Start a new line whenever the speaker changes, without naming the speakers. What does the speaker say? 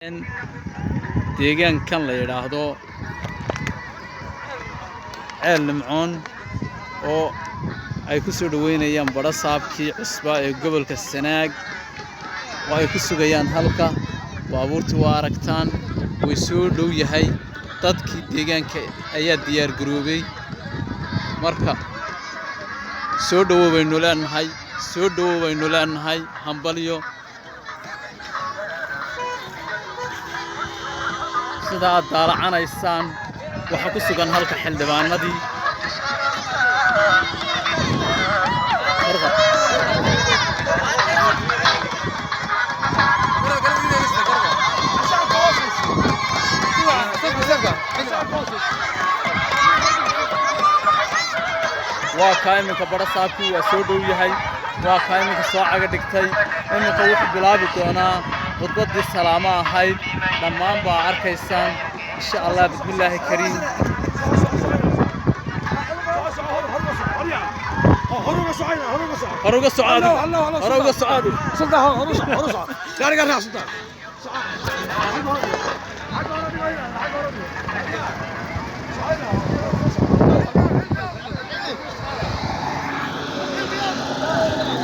إن deeganka la yiraahdo ceel limcoon oo ay ku soo dhaweynayaan badhasabkii cusba ee gobolka Sanaag oo ay ku sugayaan halka baabuurtu waa aragtaan way soo dhow yahay dadkii deeganka ayaa diyaar garoobay marka soo dhawoobeynu leenahay hambalyo sida aad daalacanaysaan waxa ku sugan halka xildhibaanadii waa ka iminka badhasabkii waa soo dhow yahay waa ka iminka soo caga dhigtay iminka wuxuu bilaabi doonaa khudbadii salaamo ahayd dhammaan baa arkaysaan insha Allah bismillaahi kariim هروق السعاد سلطان هروق